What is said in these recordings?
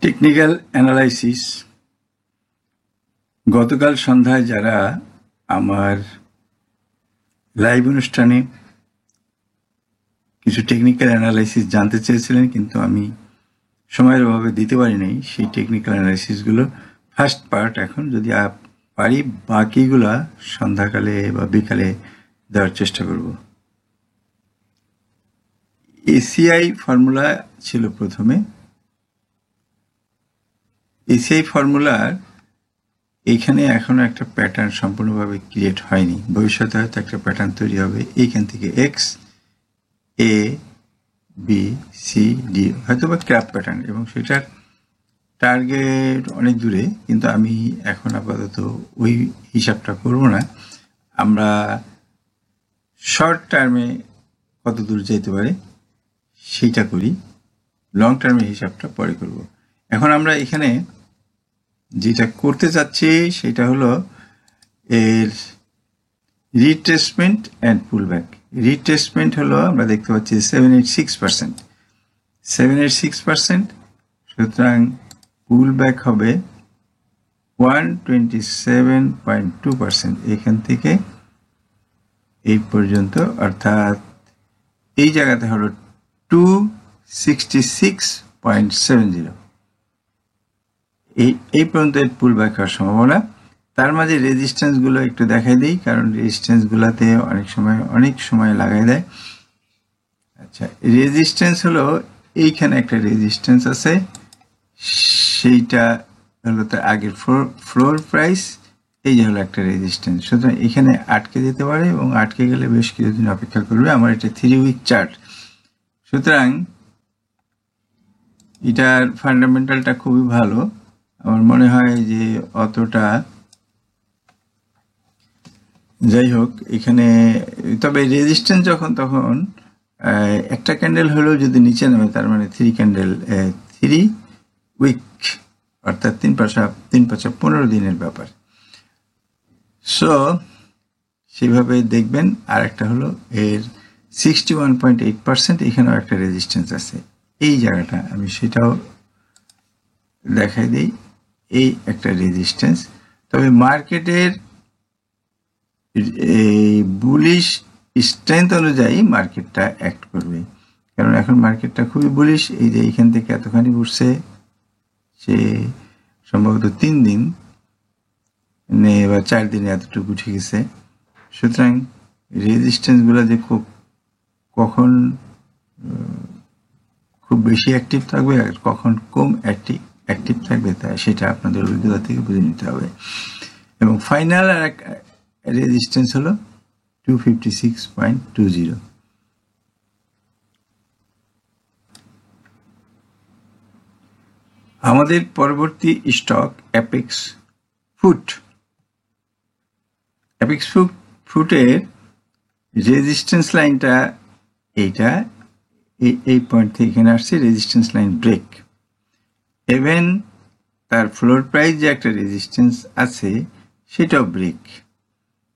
Technical analysis গতকাল সন্ধ্যায় যারা আমার লাইভ অনুষ্ঠানে কিছু টেকনিক্যাল অ্যানালাইসিস জানতে চেয়েছিলেন, কিন্তু আমি সময়ের অভাবে দিতে পারি নাই সেই টেকনিক্যাল অ্যানালাইসিসগুলো। ফার্স্ট পার্ট এখন যদি পারি বাকিগুলা সন্ধ্যাকালে বা বিকালে দেওয়ার চেষ্টা করব। এসিআই ফর্মুলা ছিল প্রথমে। এসিআই ফর্মুলার এইখানে এখনো একটা প্যাটার্ন সম্পূর্ণভাবে ক্রিয়েট হয়নি, ভবিষ্যতে হয়তো একটা প্যাটার্ন তৈরি হবে। এইখান থেকে x A B C D হয়তো বা ক্র্যাপ প্যাটার্ন, এবং সেটার টার্গেট অনেক দূরে, কিন্তু আমি এখন আপাতত ওই হিসাবটা করব না। আমরা শর্ট টার্মে কত দূর যেতে পারে সেইটা করি, লং টার্মের হিসাবটা পরে করব। এখন আমরা এখানে যেটা করতে চাচ্ছি সেটা হলো এর রিট্রেসমেন্ট অ্যান্ড পুলব্যাক। রিট্রেসমেন্ট হলো আমরা দেখতে পাচ্ছি 786%, 786%। সুতরাং পুলব্যাক হবে 127.2% এখান থেকে এই পর্যন্ত, অর্থাৎ এই জায়গাতে হলো 266.70। এই পর্যন্ত পুলব্যাক হওয়ার সম্ভাবনা। তার মাঝে রেজিস্ট্যান্সগুলো একটু দেখাই দিই, কারণ রেজিস্ট্যান্সগুলোতে অনেক সময় লাগাই দেয়। আচ্ছা, রেজিস্ট্যান্স হলো এইখানে একটা রেজিস্ট্যান্স আছে, সেইটা হলো তার আগের ফ্লোর প্রাইস, এই যে হলো একটা রেজিস্ট্যান্স। সুতরাং এখানে আটকে যেতে পারে, এবং আটকে গেলে বেশ কিছুদিন অপেক্ষা করবে। আমার এটা 3 উইক চার্ট, সুতরাং এটার ফান্ডামেন্টালটা খুবই ভালো। আমার মনে হয় যে অতটা, যাই হোক, এখানে তবে রেজিস্ট্যান্স তখন একটা ক্যান্ডেল হলেও যদি নিচে নামে, তার মানে 3 উইক, অর্থাৎ 3-5 দিনের ব্যাপার। সো সেভাবে দেখবেন। আর একটা হলো এর 61.8%, এখানেও একটা রেজিস্ট্যান্স আছে। এই জায়গাটা আমি সেটাও দেখাই দিই, এই একটা রেজিস্ট্যান্স। তবে মার্কেটের এই বুলিশ স্ট্রেংথ অনুযায়ী মার্কেটটা অ্যাক্ট করবে, কারণ এখন মার্কেটটা খুবই বুলিশ। এই যে এইখান থেকে এতখানি উঠছে, সে সম্ভবত 3 দিন বা 4 দিনে এতটুকু উঠে গেছে। সুতরাং রেজিস্ট্যান্সগুলো যে কখন খুব বেশি অ্যাক্টিভ থাকবে আর কখন কম অ্যাক্টিভ থাকবে, তা সেটা আপনাদের অভিজ্ঞতা থেকে বুঝে নিতে হবে। এবং ফাইনাল আর এক রেজিস্ট্যান্স হলো 256.20। আমাদের পরবর্তী স্টক অ্যাপেক্স ফুটের রেজিস্ট্যান্স লাইনটা এইটা, এই পয়েন্ট থেকে এখানে আসছে, রেজিস্ট্যান্স লাইন ব্রেক। ইভেন তার ফ্লোর প্রাইস যে একটা রেজিস্ট্যান্স আছে সেটাও ব্রেক,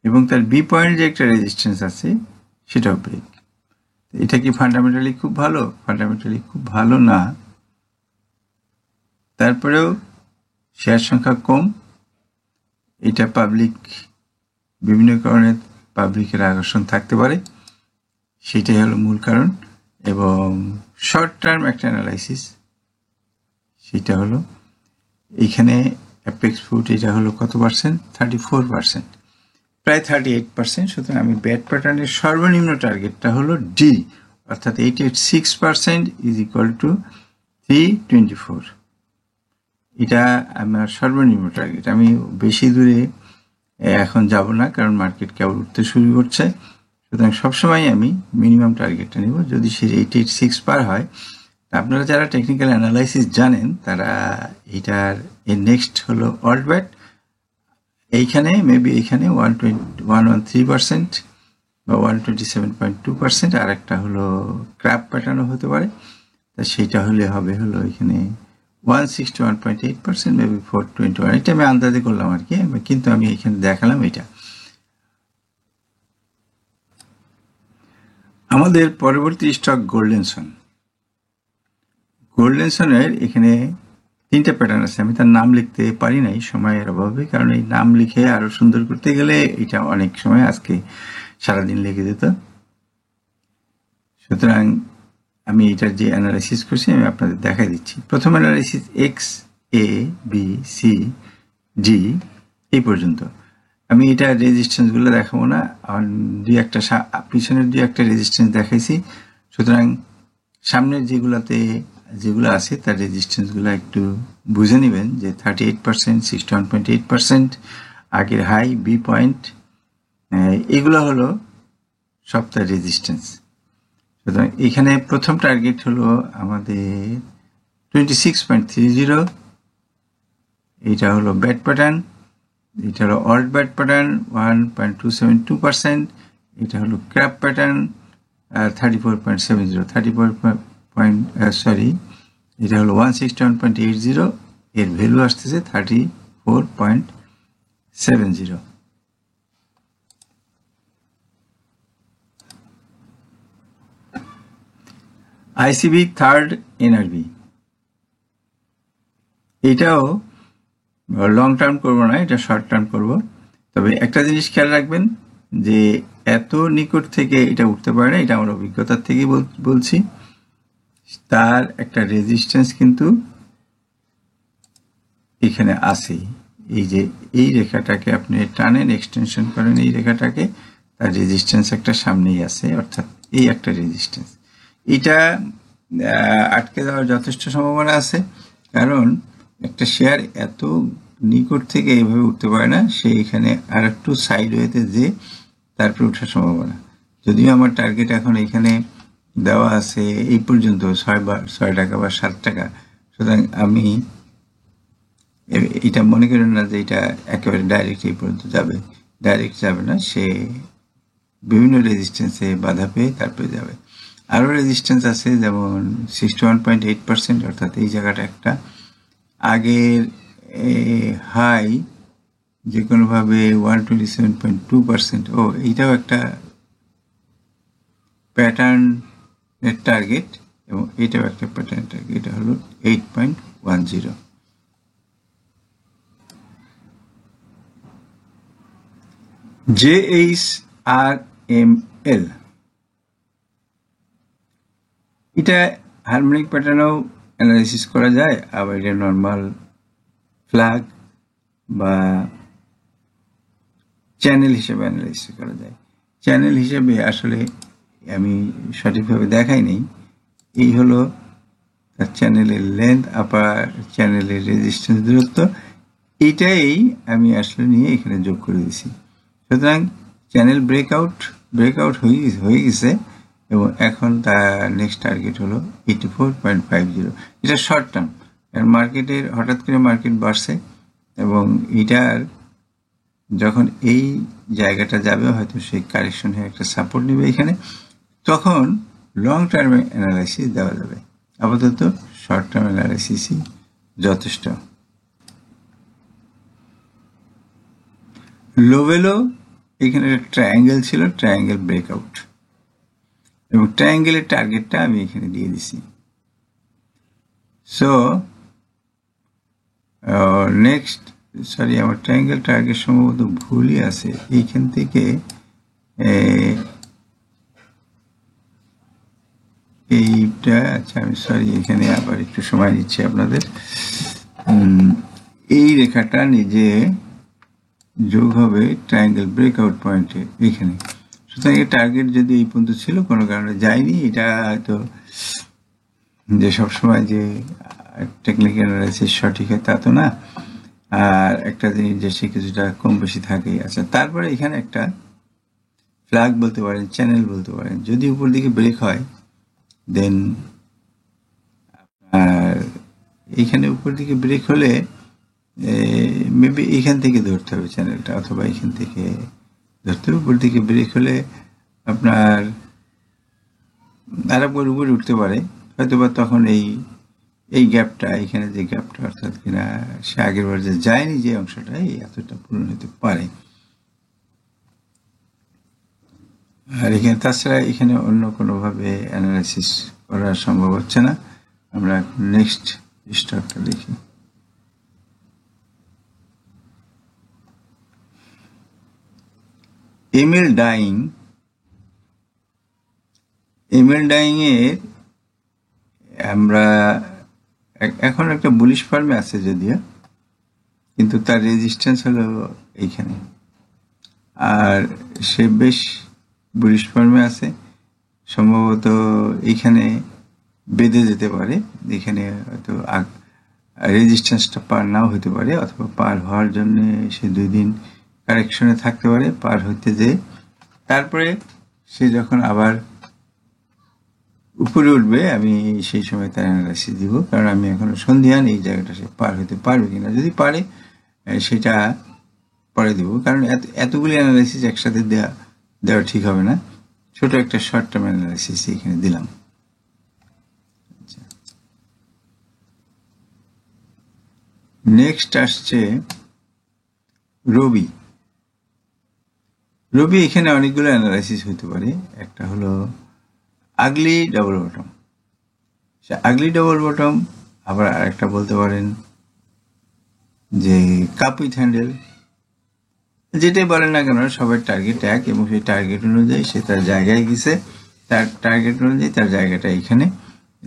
এবং তার বি পয়েন্ট যে একটা রেজিস্ট্যান্স আছে সেটাও ব্রেক। এটা কি ফান্ডামেন্টালি খুব ভালো? ফান্ডামেন্টালি খুব ভালো না। তারপরেও শেয়ার সংখ্যা কম, এটা বিভিন্ন কারণে পাবলিকের আকর্ষণ থাকতে পারে, সেটাই হলো মূল কারণ। এবং শর্ট টার্ম একটা অ্যানালাইসিস, সেটা হলো এইখানে অ্যাপেক্স ফুড, এটা হলো কত পার্সেন্ট? 34%, প্রায় 38%। সুতরাং আমি ব্যাট প্যাটার্নের সর্বনিম্ন টার্গেটটা হলো ডি, অর্থাৎ 86% ইজ ইকুয়াল টু 324। এটা আমার সর্বনিম্ন টার্গেট। আমি বেশি দূরে এখন যাব না, কারণ মার্কেট কেবল উঠতে শুরু করছে। সুতরাং সবসময় আমি মিনিমাম টার্গেটটা নেব। যদি সে 86 পার হয়, আপনারা যারা টেকনিক্যাল অ্যানালাইসিস জানেন তারা এর নেক্সট হলো অল্টব্যাট। এইখানে মেবি এখানে 113% বা 127.2%, আর একটা হলো ক্র্যাপ প্যাটার্নও হতে পারে। তা সেটা হলো এখানে 161.8%, মেবি 421। এটা আমি আন্দাজে করলাম আর কি, কিন্তু আমি এখানে দেখালাম এটা। আমাদের পরবর্তী স্টক গোল্ডেনসনের এখানে তিনটা প্যাটার্ন আছে, আমি তার নাম লিখতে পারি নাই সময়ের অভাবে, কারণ এই নাম লিখে আরো সুন্দর করতে গেলে এটা অনেক সময় আজকে সারাদিন লেগে যেত। সুতরাং আমি এটার যে অ্যানালাইসিস করছি আমি আপনাদের দেখাই দিচ্ছি। প্রথম analysis x A B C D এই পর্যন্ত। আমি এটা রেজিস্ট্যান্সগুলো দেখাবো না, দুই একটা পিছনের দুই একটা রেজিস্ট্যান্স দেখাইছি। সুতরাং সামনের যেগুলো আছে তার রেজিস্ট্যান্সগুলো একটু বুঝে নেবেন যে 38%, 61.8%, আগের হাই বি পয়েন্ট, এগুলো হলো সপ্তাহের রেজিস্ট্যান্স। সুতরাং এখানে প্রথম টার্গেট হলো আমাদের 26.30, এটা হলো ব্যাড প্যাটার্ন, এটা হলো অল্ট ব্যাড প্যাটার্ন 1.272%, এটা হলো ক্র্যাপ প্যাটার্ন 34.70, এটা হলো 161.80, এর ভ্যালু আসতেছে 34.70। আইসিবি থার্ড এনআরবি, এটাও লং টার্ম করবো না, এটা শর্ট টার্ম করব। তবে একটা জিনিস খেয়াল রাখবেন যে এত নিকট থেকে এটা উঠতে পারে না, এটা আমার অভিজ্ঞতার থেকে বলছি। তার একটা রেজিস্ট্যান্স কিন্তু এখানে আছে, এই যে এই রেখাটাকে আপনি টানেন, এক্সটেনশন করেন এই রেখাটাকে, তার রেজিস্ট্যান্স একটা সামনেই আছে, অর্থাৎ এই একটা রেজিস্ট্যান্স। এটা আটকে যাওয়ার যথেষ্ট সম্ভাবনা আছে, কারণ একটা শেয়ার এত নিকট থেকে এইভাবে উঠতে পারে না, সে এখানে আর একটু সাইড ওয়েতে যে তারপরে ওঠার সম্ভাবনা। যদিও আমার টার্গেট এখন এখানে দেওয়া আছে এই পর্যন্ত 6 টাকা বা 7 টাকা, সুতরাং আমি এটা মনে করেন না যে এটা একেবারে ডাইরেক্ট এই পর্যন্ত যাবে, ডাইরেক্ট যাবে না, সে বিভিন্ন রেজিস্ট্যান্সে বাধা পেয়ে তারপরে যাবে। আরও রেজিস্ট্যান্স আছে, যেমন 61.8%, অর্থাৎ এই জায়গাটা একটা আগের হাই যে কোনোভাবে 127.2%, ও এইটাও একটা প্যাটার্নের টার্গেট, এবং এটাও একটা প্যাটার্ন টার্গেট, এটা হলো 8.10। JHRML, এটা হারমোনিক প্যাটার্নও অ্যানালাইসিস করা যায়, আবার এটা নর্মাল ফ্ল্যাগ বা চ্যানেল হিসেবে অ্যানালাইসিস করা যায়। চ্যানেল হিসেবে আসলে আমি সঠিকভাবে দেখাই নেই, এই হলো তার চ্যানেলের লেন্থ, আপার চ্যানেলের রেজিস্ট্যান্স দূরত্ব, এটাই আমি আসলে নিয়ে এখানে যোগ করে দিয়েছি। সুতরাং চ্যানেল ব্রেকআউট হয়ে গেছে, এবং এখন তার নেক্সট টার্গেট হলো 84.50। এটা শর্ট টার্ম, মার্কেটের হঠাৎ করে মার্কেট বাড়ছে, এবং এটার যখন এই জায়গাটা যাবে হয়তো সেই কারেকশন হয়ে একটা সাপোর্ট নেবে এখানে, তখন লং টার্মে অ্যানালাইসিস দেওয়া যাবে। আপাতত শর্ট টার্ম অ্যানালাইসিসই যথেষ্ট। লোভেলো এখানে ট্রায়াঙ্গেল ছিল, ট্রায়াঙ্গেল ব্রেকআউট, এবং ট্রায়াঙ্গেলের টার্গেটটা আমি এখানে দিয়ে দিছি। সো নেক্সট, সরি আমার ট্রায়াঙ্গেল টার্গেট সম্ভবত ভুলই আছে, এইখান থেকে এইটা, আচ্ছা আমি সরি এখানে আবার একটু সময় নিচ্ছি আপনাদের। এই রেখাটা নিজে যোগ হবে ট্রায়াঙ্গেল ব্রেকআউট পয়েন্টে এখানে। সুতরাং এই টার্গেট যদি এই পর্যন্ত ছিল, কোনো কারণে যায়নি, এটা হয়তো যে সবসময় যে টেকনিক্যাল অ্যানালাইসিস সঠিক হয় তা তো না, আর একটা জিনিস যে সে কিছুটা কম বেশি থাকে। আচ্ছা, তারপরে এখানে একটা ফ্ল্যাগ বলতে পারেন, চ্যানেল বলতে পারেন, যদি উপর দিকে ব্রেক হয় দেন এইখানে উপর দিকে ব্রেক হলে মেবি এইখান থেকে ধরতে হবে চ্যানেলটা, অথবা এইখান থেকে ধরতে হবে। উপর দিকে ব্রেক হলে আপনার আরেকবার উপরে উঠতে পারে, হয়তো বা তখন এই গ্যাপটা, এখানে যে গ্যাপটা, অর্থাৎ কিনা সে আগের বার যে যায়নি যে অংশটা, এই এতটা পূরণ হতে পারে। আর এখানে তাছাড়া এখানে অন্য কোনোভাবে অ্যানালাইসিস করা সম্ভব হচ্ছে না। আমরা নেক্সট স্টকটা দেখি। এমিল ডাইং এর আমরা এখন একটা বুলিশ ফার্মে আছে যদিও, কিন্তু তার রেজিস্ট্যান্স হলো এইখানে, আর সে বেশ বুলিশ ফার্মে আছে, সম্ভবত এইখানে বেঁধে যেতে পারে, এখানে হয়তো রেজিস্ট্যান্সটা পার নাও হতে পারে, অথবা পার হওয়ার জন্য সে 2 দিন কারেকশনে থাকতে পারে, পার হইতে যে তারপরে সে যখন আবার উপরে উঠবে আমি সেই সময় তার অ্যানালাইসিস দিব, কারণ আমি এখনো সন্ধিহান এই জায়গাটা সে পার হইতে পারবে কিনা। যদি পারে সেটা পরে দেব, কারণ এতগুলি অ্যানালাইসিস একসাথে দেওয়া ঠিক হবে না। ছোট একটা শর্ট টার্ম অ্যানালাইসিস এখানে দিলাম। নেক্সট আসছে রবি। এখানে অনেকগুলো অ্যানালাইসিস হতে পারে। একটা হলো আগলি ডাবল বটম, আবার আরেকটা বলতে পারেন যে কাপ উইথ হ্যান্ডেল, যেটাই বলেন না কেন সবার টার্গেট এক, এবং সেই টার্গেট অনুযায়ী সে তার জায়গায় গেছে, তার টার্গেট অনুযায়ী তার জায়গাটা এখানে,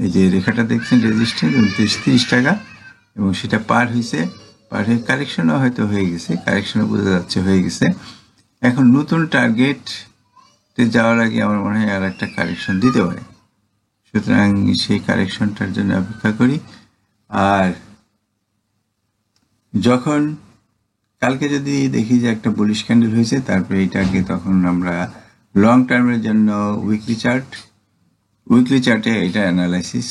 এই যে রেখাটা দেখছেন রেজিস্ট্যান্স 29-30 টাকা, এবং সেটা পার হয়ে কারেকশনও হয়তো হয়ে গেছে, কারেকশনও বোঝা যাচ্ছে হয়ে গেছে। এখন নতুন টার্গেটে যাওয়ার আগে আমার মনে হয় আর একটা কারেকশন দিতে পারে, সুতরাং সেই কারেকশনটার জন্য অপেক্ষা করি। আর যখন কালকে যদি দেখি যে একটা বুলিশ ক্যান্ডেল হয়েছে, তারপরে এইটাকে তখন আমরা লং টার্মের জন্য উইকলি চার্টে এটা অ্যানালাইসিস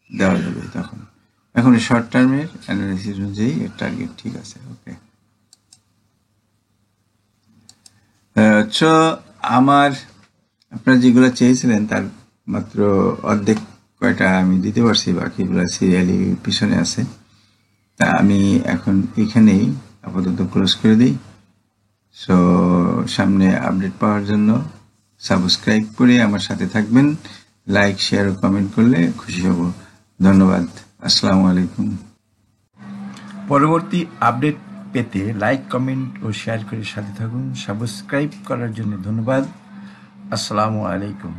দেওয়া যাবে তখন। এখন শর্ট টার্মের অ্যানালাইসিস অনুযায়ী এর টার্গেট ঠিক আছে। ওকে, আপনারা যেগুলো চেয়েছিলেন তার মাত্র অর্ধেক কয়টা আমি দিতে পারছি, বাকিগুলো সিরিয়ালি পিছনে আছে। তা আমি এখন এখানেই আপাতত ক্লোজ করে দিই। সো সামনে আপডেট পাওয়ার জন্য সাবস্ক্রাইব করে আমার সাথে থাকবেন, লাইক শেয়ার ও কমেন্ট করলে খুশি হব। ধন্যবাদ। আসসালামু আলাইকুম। পরবর্তী আপডেট পেতে লাইক, কমেন্ট ও শেয়ার করে সাথে থাকুন। সাবস্ক্রাইব করার জন্য ধন্যবাদ। আসসালামু আলাইকুম।